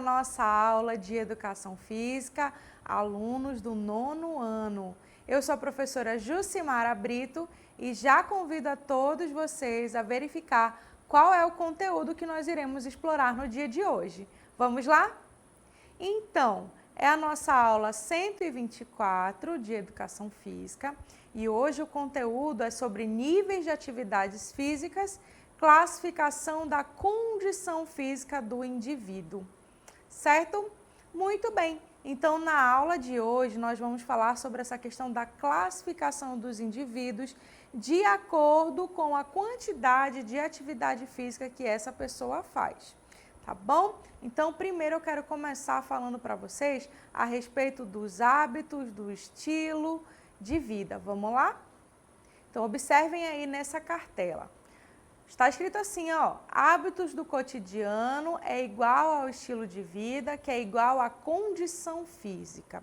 à nossa aula de Educação Física, alunos do 9º ano. Eu sou a professora Jucimara Brito e já convido a todos vocês a verificar qual é o conteúdo que nós iremos explorar no dia de hoje. Vamos lá? Então, é a nossa aula 124 de Educação Física e hoje o conteúdo é sobre níveis de atividades físicas, classificação da condição física do indivíduo, certo? Muito bem, então na aula de hoje nós vamos falar sobre essa questão da classificação dos indivíduos de acordo com a quantidade de atividade física que essa pessoa faz, tá bom? Então primeiro eu quero começar falando para vocês a respeito dos hábitos, do estilo de vida, vamos lá? Então observem aí nessa cartela. Está escrito assim, ó, hábitos do cotidiano é igual ao estilo de vida, que é igual à condição física.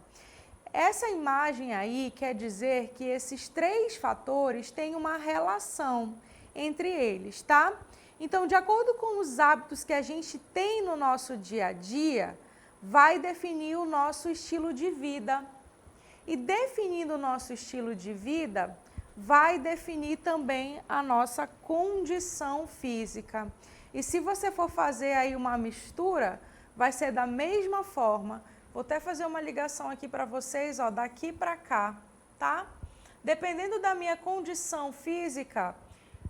Essa imagem aí quer dizer que esses três fatores têm uma relação entre eles, tá? Então, de acordo com os hábitos que a gente tem no nosso dia a dia, vai definir o nosso estilo de vida. E definindo o nosso estilo de vida, vai definir também a nossa condição física. E se você for fazer aí uma mistura, vai ser da mesma forma. Vou até fazer uma ligação aqui para vocês, ó, daqui para cá, tá? Dependendo da minha condição física,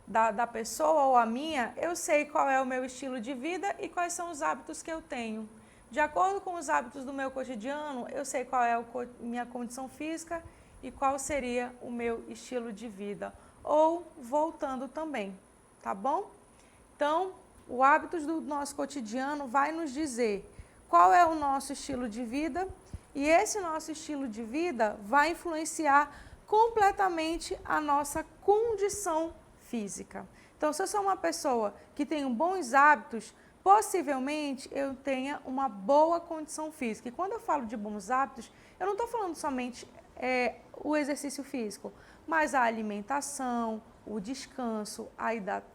da pessoa ou a minha, eu sei qual é o meu estilo de vida e quais são os hábitos que eu tenho. De acordo com os hábitos do meu cotidiano, eu sei qual é a minha condição física e qual seria o meu estilo de vida, ou voltando também, tá bom? Então, o hábitos do nosso cotidiano vai nos dizer qual é o nosso estilo de vida e esse nosso estilo de vida vai influenciar completamente a nossa condição física. Então, se eu sou uma pessoa que tem bons hábitos, possivelmente eu tenha uma boa condição física. E quando eu falo de bons hábitos, eu não estou falando somente o exercício físico, mas a alimentação, o descanso, a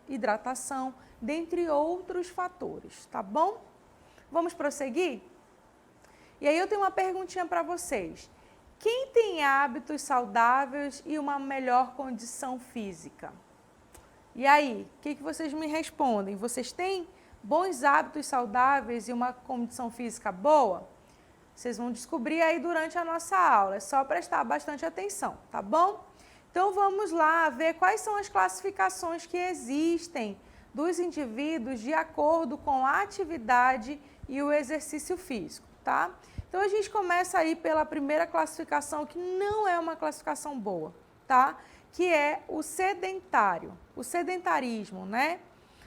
hidratação, dentre outros fatores, tá bom? Vamos prosseguir? E aí eu tenho uma perguntinha para vocês. Quem tem hábitos saudáveis e uma melhor condição física? E aí, o que vocês me respondem? Vocês têm bons hábitos saudáveis e uma condição física boa? Vocês vão descobrir aí durante a nossa aula, é só prestar bastante atenção, tá bom? Então vamos lá ver quais são as classificações que existem dos indivíduos de acordo com a atividade e o exercício físico, tá? Então a gente começa aí pela primeira classificação, que não é uma classificação boa, tá? Que é o sedentário, o sedentarismo, né?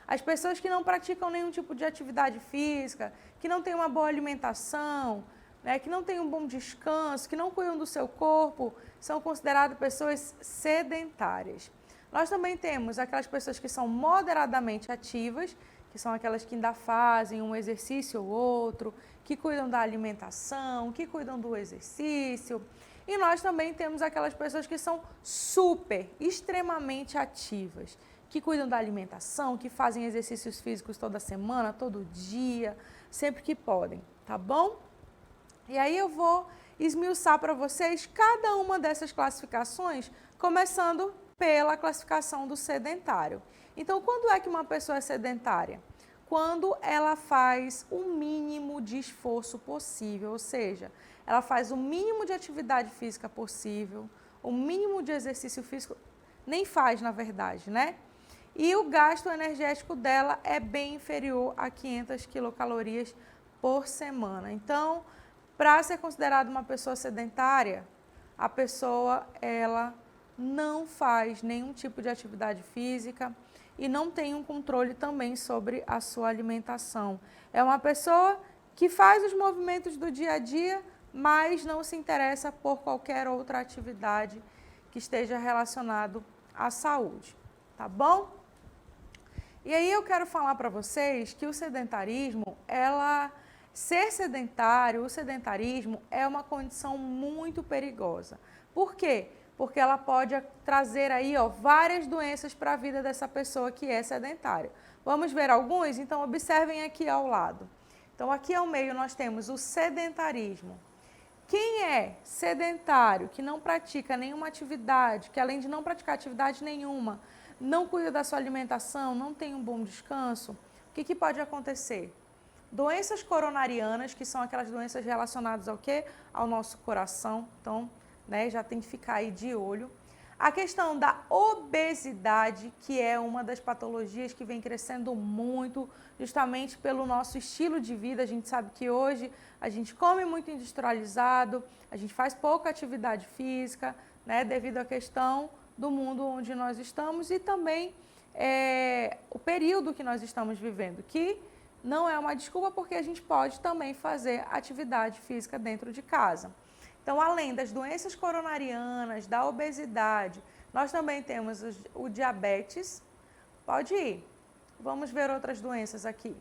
As pessoas que não praticam nenhum tipo de atividade física, que não têm uma boa alimentação, né, que não têm um bom descanso, que não cuidam do seu corpo, são consideradas pessoas sedentárias. Nós também temos aquelas pessoas que são moderadamente ativas, que são aquelas que ainda fazem um exercício ou outro, que cuidam da alimentação, que cuidam do exercício. E nós também temos aquelas pessoas que são extremamente ativas, que cuidam da alimentação, que fazem exercícios físicos toda semana, todo dia, sempre que podem, tá bom? E aí eu vou esmiuçar para vocês cada uma dessas classificações, começando pela classificação do sedentário. Então, quando é que uma pessoa é sedentária? Quando ela faz o mínimo de esforço possível, ou seja, ela faz o mínimo de atividade física possível, o mínimo de exercício físico, nem faz na verdade, né? E o gasto energético dela é bem inferior a 500 quilocalorias por semana. Então, para ser considerada uma pessoa sedentária, a pessoa ela não faz nenhum tipo de atividade física e não tem um controle também sobre a sua alimentação. É uma pessoa que faz os movimentos do dia a dia, mas não se interessa por qualquer outra atividade que esteja relacionado à saúde, tá bom? E aí eu quero falar para vocês que o sedentarismo, ser sedentário, o sedentarismo é uma condição muito perigosa. Por quê? Porque ela pode trazer aí, ó, várias doenças para a vida dessa pessoa que é sedentária. Vamos ver alguns? Então observem aqui ao lado. Então, aqui ao meio nós temos o sedentarismo. Quem é sedentário, que não pratica nenhuma atividade, que além de não praticar atividade nenhuma, não cuida da sua alimentação, não tem um bom descanso, o que pode acontecer? Doenças coronarianas, que são aquelas doenças relacionadas ao quê? Ao nosso coração. Então, né, já tem que ficar aí de olho. A questão da obesidade, que é uma das patologias que vem crescendo muito, justamente pelo nosso estilo de vida. A gente sabe que hoje a gente come muito industrializado, a gente faz pouca atividade física, né, devido à questão do mundo onde nós estamos e também o período que nós estamos vivendo, que não é uma desculpa porque a gente pode também fazer atividade física dentro de casa. Então, além das doenças coronarianas, da obesidade, nós também temos o diabetes. Pode ir. Vamos ver outras doenças aqui.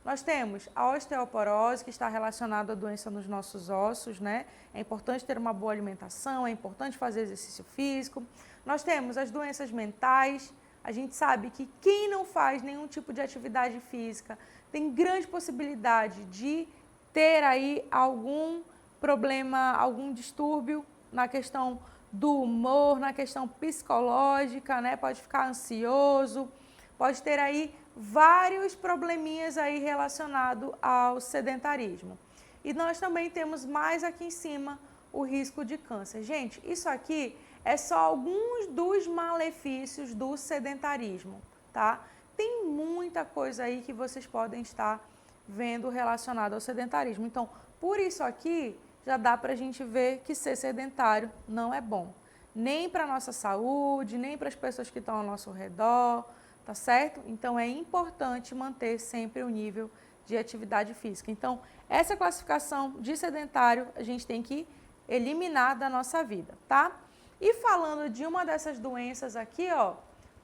Nós temos a osteoporose, que está relacionada à doença nos nossos ossos, né? É importante ter uma boa alimentação, é importante fazer exercício físico. Nós temos as doenças mentais. A gente sabe que quem não faz nenhum tipo de atividade física tem grande possibilidade de ter aí algum problema, algum distúrbio na questão do humor, na questão psicológica, né? Pode ficar ansioso, pode ter aí vários probleminhas aí relacionados ao sedentarismo. E nós também temos mais aqui em cima o risco de câncer. Gente, isso aqui é só alguns dos malefícios do sedentarismo, tá? Tem muita coisa aí que vocês podem estar vendo relacionada ao sedentarismo. Então, por isso aqui, já dá para a gente ver que ser sedentário não é bom. Nem para a nossa saúde, nem para as pessoas que estão ao nosso redor, tá certo? Então, é importante manter sempre o nível de atividade física. Então, essa classificação de sedentário, a gente tem que eliminar da nossa vida, tá? E falando de uma dessas doenças aqui, ó,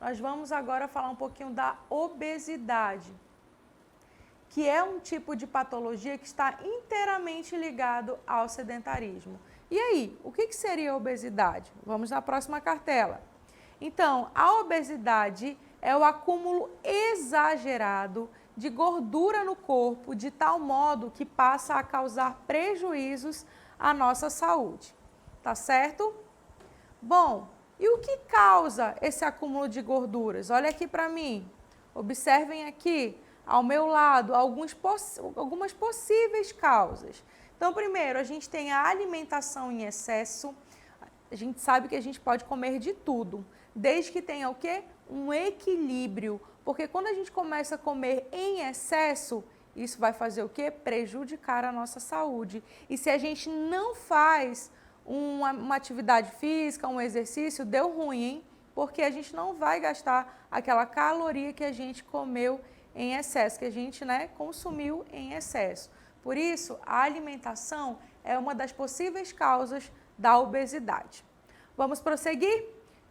nós vamos agora falar um pouquinho da obesidade, que é um tipo de patologia que está inteiramente ligado ao sedentarismo. E aí, o que seria a obesidade? Vamos na próxima cartela. Então, a obesidade é o acúmulo exagerado de gordura no corpo, de tal modo que passa a causar prejuízos à nossa saúde. Tá certo? Bom, e o que causa esse acúmulo de gorduras? Olha aqui para mim. Observem aqui. Ao meu lado, algumas possíveis causas. Então, primeiro, a gente tem a alimentação em excesso. A gente sabe que a gente pode comer de tudo, desde que tenha o quê? Um equilíbrio. Porque quando a gente começa a comer em excesso, isso vai fazer o quê? Prejudicar a nossa saúde. E se a gente não faz uma atividade física, um exercício, deu ruim, hein? Porque a gente não vai gastar aquela caloria que a gente comeu em excesso, que a gente, né, consumiu em excesso. Por isso, a alimentação é uma das possíveis causas da obesidade. Vamos prosseguir?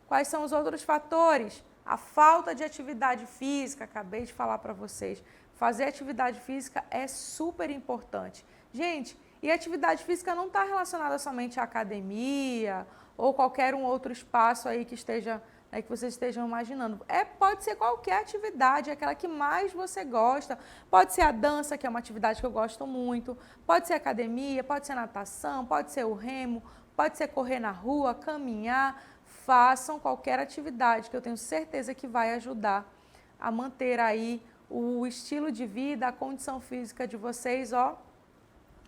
Quais são os outros fatores? A falta de atividade física, acabei de falar para vocês. Fazer atividade física é super importante. Gente, e atividade física não está relacionada somente à academia ou qualquer um outro espaço aí que esteja, que vocês estejam imaginando. Pode ser qualquer atividade, aquela que mais você gosta. Pode ser a dança, que é uma atividade que eu gosto muito. Pode ser academia, pode ser natação, pode ser o remo, pode ser correr na rua, caminhar. Façam qualquer atividade que eu tenho certeza que vai ajudar a manter aí o estilo de vida, a condição física de vocês, ó,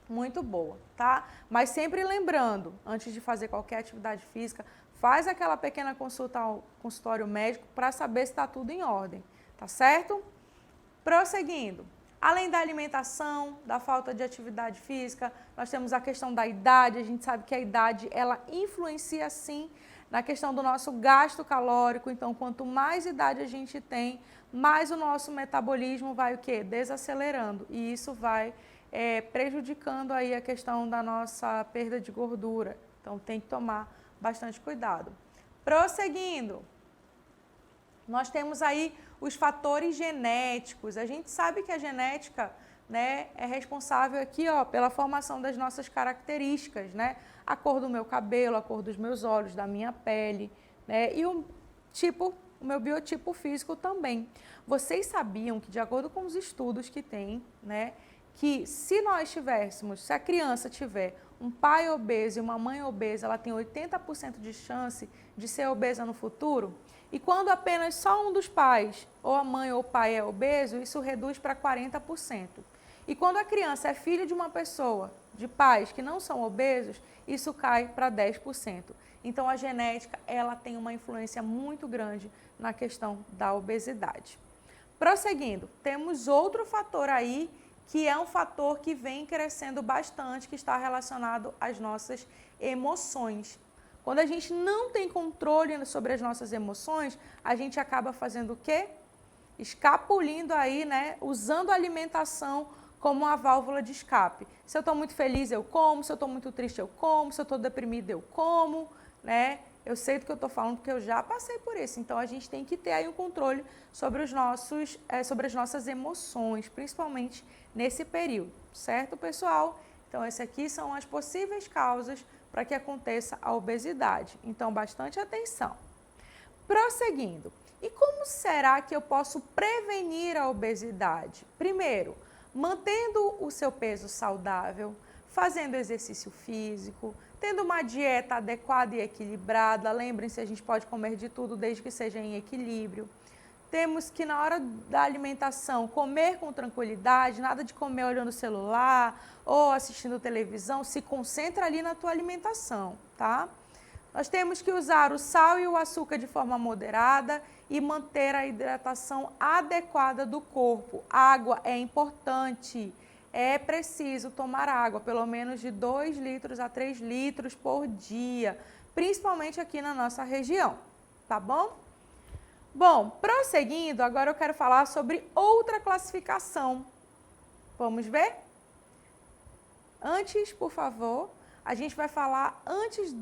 muito boa, tá? Mas sempre lembrando, antes de fazer qualquer atividade física, faz aquela pequena consulta ao consultório médico para saber se está tudo em ordem, tá certo? Prosseguindo, além da alimentação, da falta de atividade física, nós temos a questão da idade. A gente sabe que a idade, ela influencia sim na questão do nosso gasto calórico. Então, quanto mais idade a gente tem, mais o nosso metabolismo vai o quê? Desacelerando, e isso vai prejudicando aí a questão da nossa perda de gordura. Então, tem que tomar bastante cuidado. Prosseguindo, nós temos aí os fatores genéticos. A gente sabe que a genética, né, é responsável aqui, ó, pela formação das nossas características, né? A cor do meu cabelo, a cor dos meus olhos, da minha pele, né? E o meu biotipo físico também. Vocês sabiam que, de acordo com os estudos que tem, né, que se nós tivéssemos, se a criança tiver um pai obeso e uma mãe obesa, ela tem 80% de chance de ser obesa no futuro? E quando apenas só um dos pais, ou a mãe ou o pai é obeso, isso reduz para 40%. E quando a criança é filha de uma pessoa, de pais que não são obesos, isso cai para 10%. Então a genética, ela tem uma influência muito grande na questão da obesidade. Prosseguindo, temos outro fator aí, que é um fator que vem crescendo bastante, que está relacionado às nossas emoções. Quando a gente não tem controle sobre as nossas emoções, a gente acaba fazendo o quê? Escapulindo aí, né? Usando a alimentação como uma válvula de escape. Se eu estou muito feliz, eu como. Se eu estou muito triste, eu como. Se eu estou deprimida, eu como, né? Eu sei do que eu estou falando porque eu já passei por isso. Então, a gente tem que ter aí um controle sobre sobre as nossas emoções, principalmente nesse período, certo, pessoal? Então, essas aqui são as possíveis causas para que aconteça a obesidade. Então, bastante atenção. Prosseguindo, e como será que eu posso prevenir a obesidade? Primeiro, mantendo o seu peso saudável, fazendo exercício físico, tendo uma dieta adequada e equilibrada. Lembrem-se, a gente pode comer de tudo desde que seja em equilíbrio. Temos que, na hora da alimentação, comer com tranquilidade, nada de comer olhando o celular ou assistindo televisão. Se concentra ali na tua alimentação, tá? Nós temos que usar o sal e o açúcar de forma moderada e manter a hidratação adequada do corpo. Água é importante. É preciso tomar água, pelo menos de 2 litros a 3 litros por dia, principalmente aqui na nossa região, tá bom? Bom, prosseguindo, agora eu quero falar sobre outra classificação. Vamos ver? Antes, por favor, a gente vai falar, antes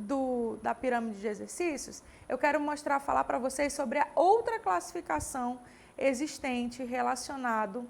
da pirâmide de exercícios, eu quero falar para vocês sobre a outra classificação existente relacionado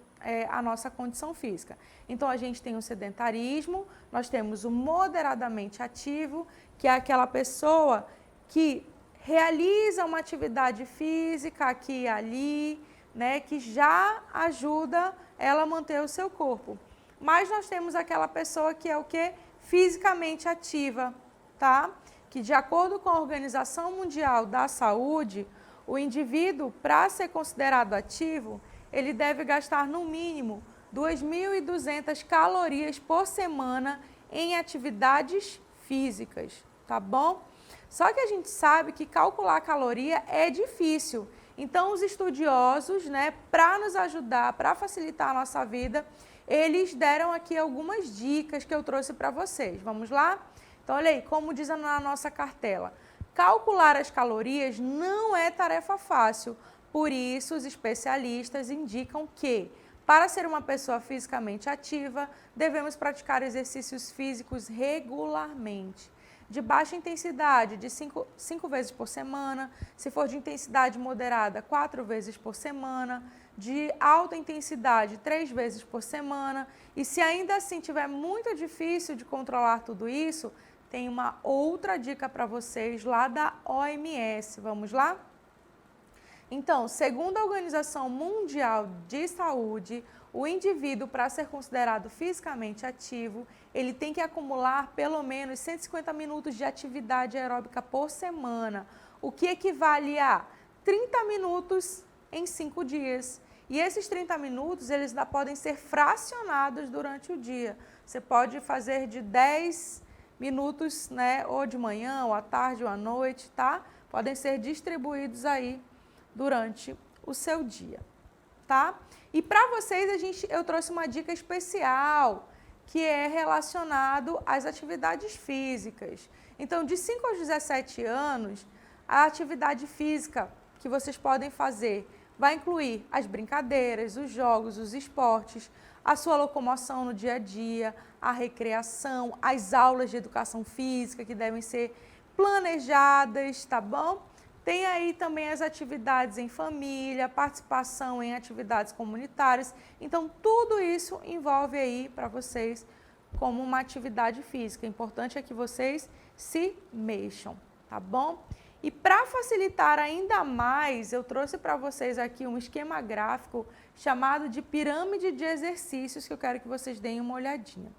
à nossa condição física. Então, a gente tem o sedentarismo, nós temos o moderadamente ativo, que é aquela pessoa que realiza uma atividade física aqui e ali, né, que já ajuda ela a manter o seu corpo. Mas nós temos aquela pessoa que é o quê? Fisicamente ativa, tá? Que de acordo com a Organização Mundial da Saúde, o indivíduo, para ser considerado ativo, ele deve gastar no mínimo 2.200 calorias por semana em atividades físicas, tá bom? Só que a gente sabe que calcular a caloria é difícil. Então, os estudiosos, né, para nos ajudar, para facilitar a nossa vida, eles deram aqui algumas dicas que eu trouxe para vocês. Vamos lá? Então, olha aí, como diz na nossa cartela. Calcular as calorias não é tarefa fácil. Por isso, os especialistas indicam que, para ser uma pessoa fisicamente ativa, devemos praticar exercícios físicos regularmente. De baixa intensidade, de 5 vezes por semana. Se for de intensidade moderada, 4 vezes por semana. De alta intensidade, 3 vezes por semana. E se ainda assim tiver muito difícil de controlar tudo isso, tem uma outra dica para vocês lá da OMS. Vamos lá? Então, segundo a Organização Mundial de Saúde, o indivíduo, para ser considerado fisicamente ativo, ele tem que acumular pelo menos 150 minutos de atividade aeróbica por semana, o que equivale a 30 minutos em 5 dias. E esses 30 minutos, eles ainda podem ser fracionados durante o dia. Você pode fazer de 10 minutos, né, ou de manhã, ou à tarde, ou à noite, tá? Podem ser distribuídos aí durante o seu dia, tá? E para vocês, eu trouxe uma dica especial, que é relacionado às atividades físicas. Então, de 5 aos 17 anos, a atividade física que vocês podem fazer vai incluir as brincadeiras, os jogos, os esportes, a sua locomoção no dia a dia, a recreação, as aulas de educação física que devem ser planejadas, tá bom? Tem aí também as atividades em família, participação em atividades comunitárias. Então, tudo isso envolve aí para vocês como uma atividade física. O importante é que vocês se mexam, tá bom? E para facilitar ainda mais, eu trouxe para vocês aqui um esquema gráfico chamado de pirâmide de exercícios, que eu quero que vocês deem uma olhadinha.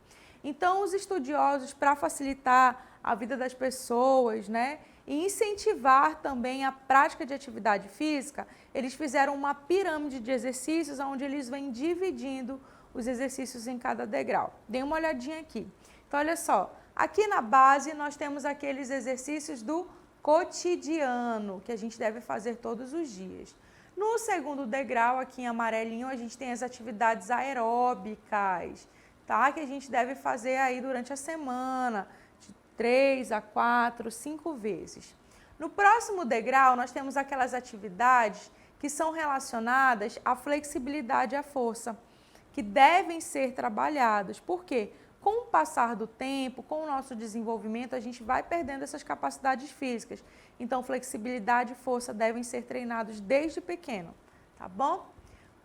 Então, os estudiosos, para facilitar a vida das pessoas, né, e incentivar também a prática de atividade física, eles fizeram uma pirâmide de exercícios onde eles vêm dividindo os exercícios em cada degrau. Dê uma olhadinha aqui. Então, olha só, aqui na base nós temos aqueles exercícios do cotidiano, que a gente deve fazer todos os dias. No segundo degrau, aqui em amarelinho, a gente tem as atividades aeróbicas, tá? Que a gente deve fazer aí durante a semana, de 3 a 4, 5 vezes. No próximo degrau, nós temos aquelas atividades que são relacionadas à flexibilidade e à força, que devem ser trabalhadas. Por quê? Com o passar do tempo, com o nosso desenvolvimento, a gente vai perdendo essas capacidades físicas. Então, flexibilidade e força devem ser treinados desde pequeno, tá bom?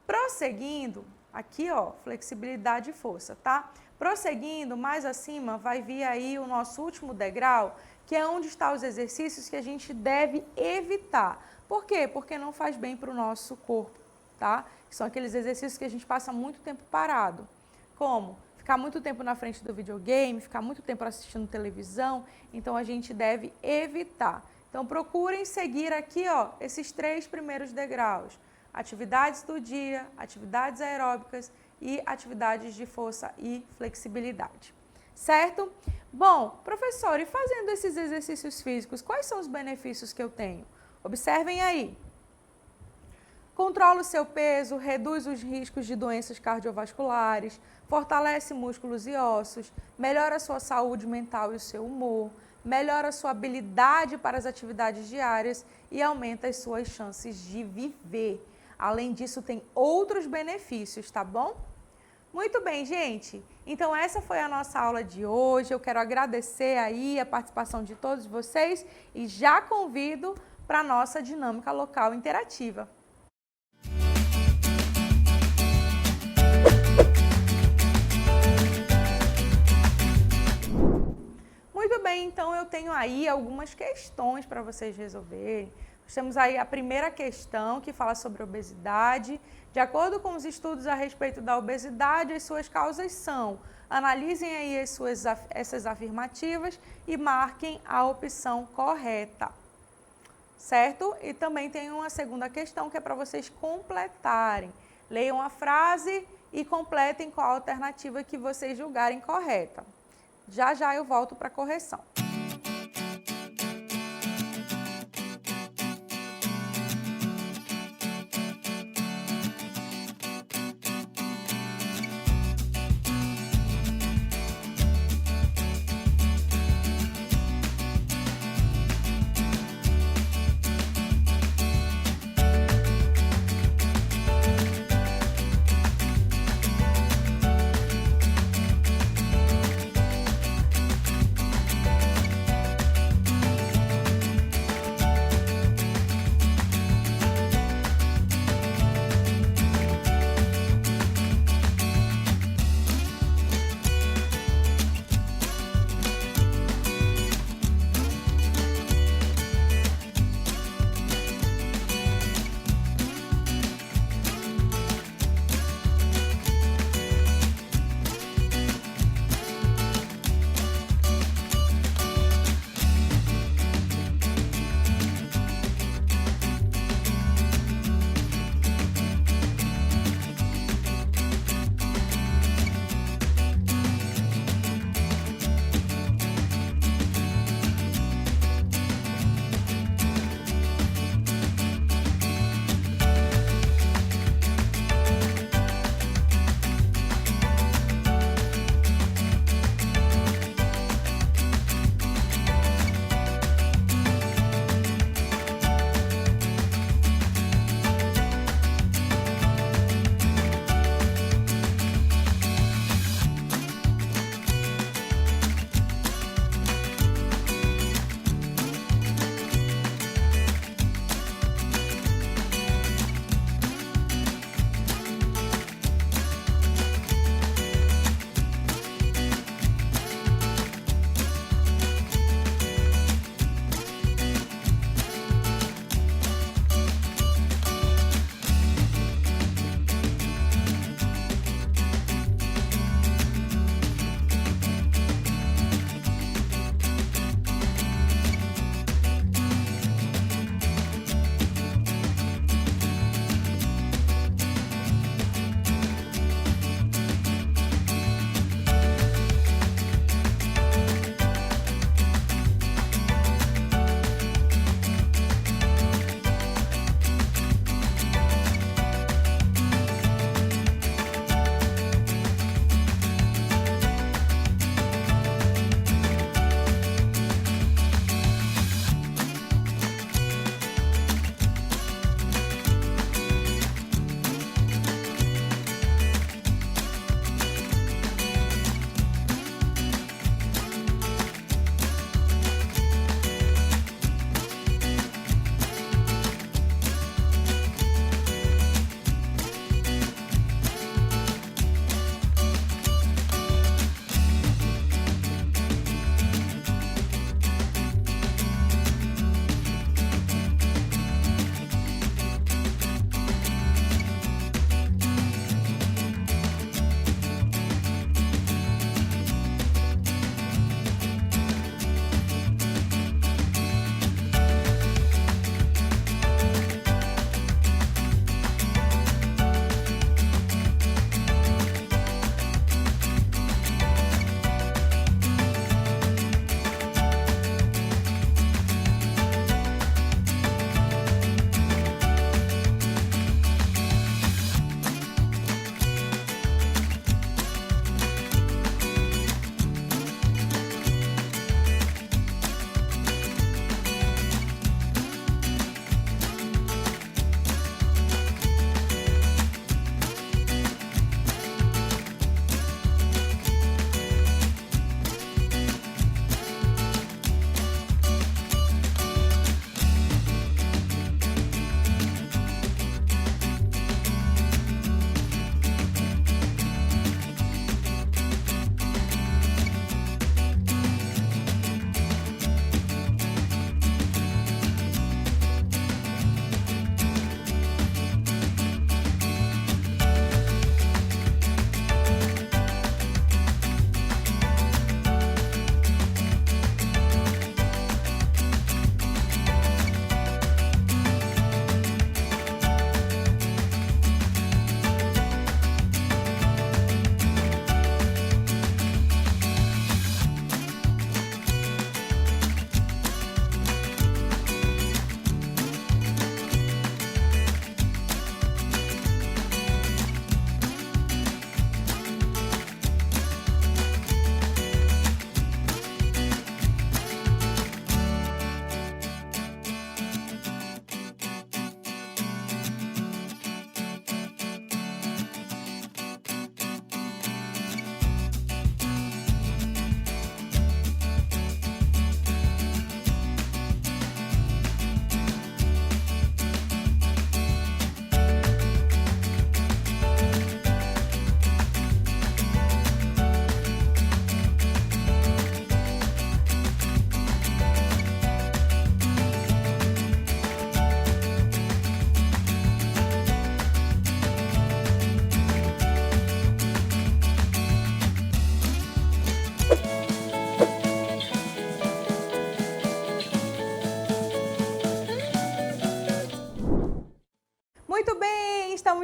Prosseguindo, aqui ó, flexibilidade e força, tá? Prosseguindo, mais acima, vai vir aí o nosso último degrau, que é onde estão os exercícios que a gente deve evitar. Por quê? Porque não faz bem para o nosso corpo, tá? São aqueles exercícios que a gente passa muito tempo parado. Como? Ficar muito tempo na frente do videogame, ficar muito tempo assistindo televisão, então a gente deve evitar. Então procurem seguir aqui, ó, esses 3 primeiros degraus: atividades do dia, atividades aeróbicas e atividades de força e flexibilidade. Certo? Bom, professor, e fazendo esses exercícios físicos, quais são os benefícios que eu tenho? Observem aí. Controla o seu peso, reduz os riscos de doenças cardiovasculares, fortalece músculos e ossos, melhora a sua saúde mental e o seu humor, melhora a sua habilidade para as atividades diárias e aumenta as suas chances de viver. Além disso, tem outros benefícios, tá bom? Muito bem, gente. Então, essa foi a nossa aula de hoje. Eu quero agradecer aí a participação de todos vocês e já convido para a nossa dinâmica local interativa. Muito bem, então eu tenho aí algumas questões para vocês resolverem. Nós temos aí a primeira questão que fala sobre obesidade. De acordo com os estudos a respeito da obesidade, as suas causas são: analisem aí essas afirmativas e marquem a opção correta. Certo? E também tem uma segunda questão que é para vocês completarem. Leiam a frase e completem qual a alternativa que vocês julgarem correta. Já já eu volto para a correção.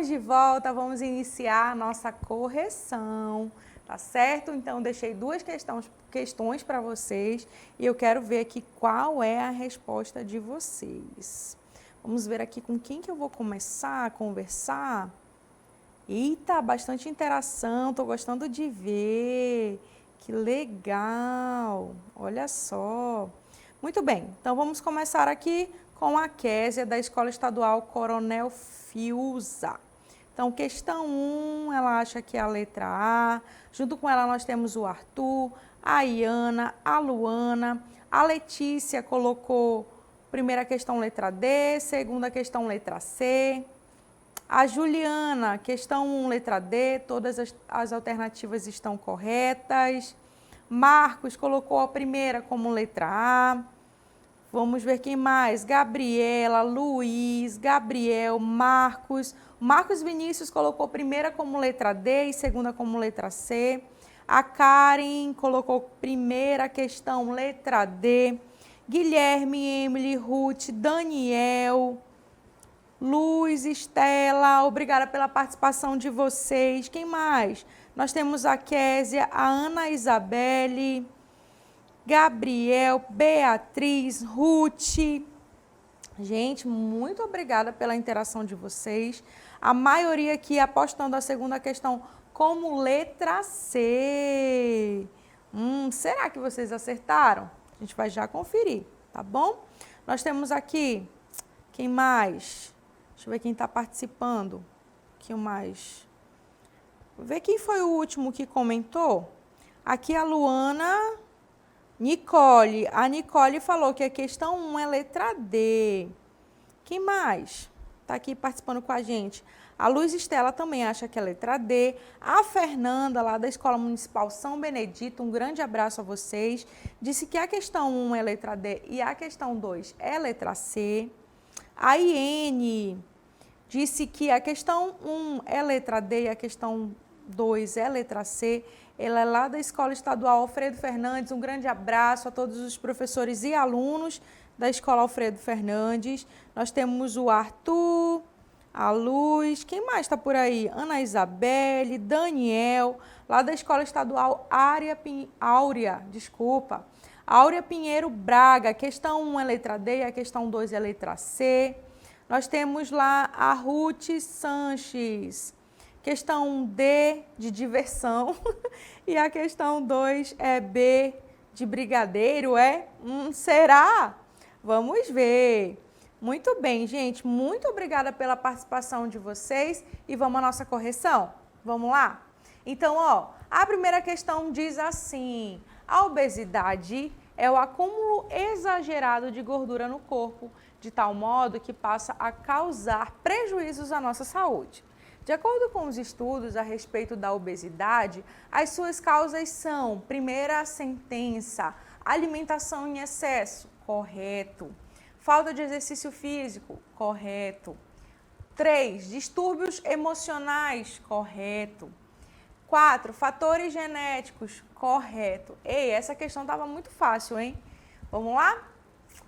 Estamos de volta, vamos iniciar a nossa correção, tá certo? Então, deixei duas questões para vocês e eu quero ver aqui qual é a resposta de vocês. Vamos ver aqui com quem que eu vou começar a conversar. Eita, bastante interação, tô gostando de ver. Que legal, olha só. Muito bem, então vamos começar aqui com a Késia, da Escola Estadual Coronel Fiuza. Então, questão 1, ela acha que é a letra A. Junto com ela, nós temos o Arthur, a Iana, a Luana. A Letícia colocou primeira questão letra D, segunda questão letra C. A Juliana, questão 1, letra D, todas as alternativas estão corretas. Marcos colocou a primeira como letra A. Vamos ver quem mais. Gabriela, Luiz, Gabriel, Marcos. Marcos Vinícius colocou primeira como letra D e segunda como letra C. A Karen colocou primeira questão letra D. Guilherme, Emily, Ruth, Daniel, Luz, Estela, obrigada pela participação de vocês. Quem mais? Nós temos a Késia, a Ana Isabelle, Gabriel, Beatriz, Ruth. Gente, muito obrigada pela interação de vocês. A maioria aqui apostando a segunda questão como letra C. Será que vocês acertaram? A gente vai já conferir, tá bom? Nós temos aqui, quem mais? Deixa eu ver quem está participando. Quem mais? Vou ver quem foi o último que comentou. Aqui a Luana... Nicole, a Nicole falou que a questão 1 é letra D. Quem mais está aqui participando com a gente? A Luz Estela também acha que é letra D. A Fernanda, lá da Escola Municipal São Benedito, um grande abraço a vocês, disse que a questão 1 é letra D e a questão 2 é letra C. A Iene disse que a questão 1 é letra D e a questão 2 é letra C. Ela é lá da Escola Estadual Alfredo Fernandes. Um grande abraço a todos os professores e alunos da Escola Alfredo Fernandes. Nós temos o Arthur, a Luz, quem mais está por aí? Ana Isabelle, Daniel, lá da Escola Estadual Áurea Pinheiro Braga. A questão 1 é letra D e a questão 2 é letra C. Nós temos lá a Ruth Sanches. Questão D de diversão e a questão 2 é B de brigadeiro, é? Será? Vamos ver. Muito bem, gente. Muito obrigada pela participação de vocês e vamos à nossa correção? Vamos lá? Então, a primeira questão diz assim: a obesidade é o acúmulo exagerado de gordura no corpo, de tal modo que passa a causar prejuízos à nossa saúde. De acordo com os estudos a respeito da obesidade, as suas causas são: primeira sentença, alimentação em excesso, correto. Falta de exercício físico, correto. 3, distúrbios emocionais, correto. 4, fatores genéticos, correto. Ei, essa questão estava muito fácil, hein? Vamos lá?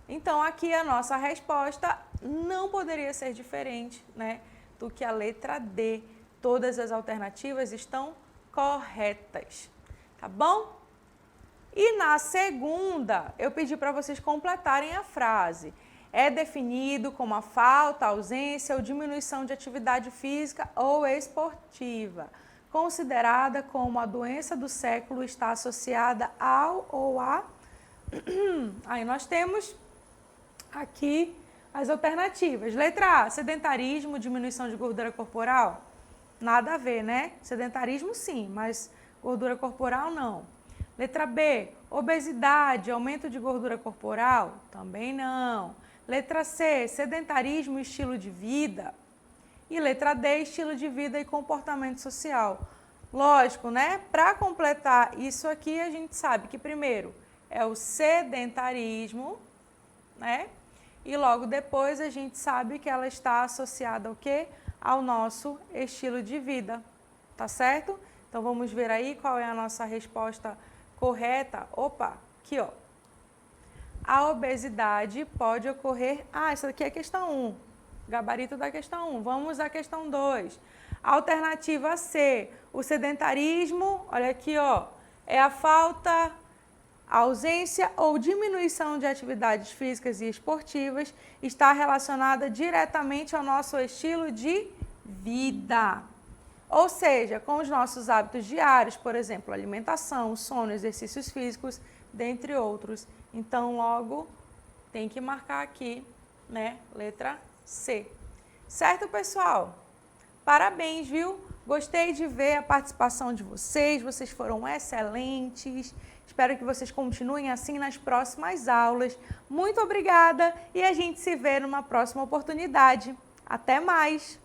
Então, aqui a nossa resposta não poderia ser diferente, né, do que a letra D. Todas as alternativas estão corretas, tá bom? E na segunda, eu pedi para vocês completarem a frase. É definido como a falta, ausência ou diminuição de atividade física ou esportiva, considerada como a doença do século, está associada ao ou a... Aí nós temos aqui as alternativas. Letra A, sedentarismo, diminuição de gordura corporal? Nada a ver, né? Sedentarismo sim, mas gordura corporal não. Letra B, obesidade, aumento de gordura corporal? Também não. Letra C, sedentarismo e estilo de vida? E letra D, estilo de vida e comportamento social. Lógico, né? Para completar isso aqui, a gente sabe que primeiro é o sedentarismo, né? E logo depois a gente sabe que ela está associada ao quê? Ao nosso estilo de vida, tá certo? Então vamos ver aí qual é a nossa resposta correta. Opa, aqui ó. A obesidade pode ocorrer... essa aqui é a questão 1. gabarito da questão 1. Vamos à questão 2. Alternativa C, o sedentarismo, olha aqui, ó, é a falta, a ausência ou diminuição de atividades físicas e esportivas está relacionada diretamente ao nosso estilo de vida. Ou seja, com os nossos hábitos diários, por exemplo, alimentação, sono, exercícios físicos, dentre outros. Então, logo, tem que marcar aqui, né, letra C. Certo, pessoal? Parabéns, viu? Gostei de ver a participação de vocês, vocês foram excelentes. Espero que vocês continuem assim nas próximas aulas. Muito obrigada e a gente se vê numa próxima oportunidade. Até mais!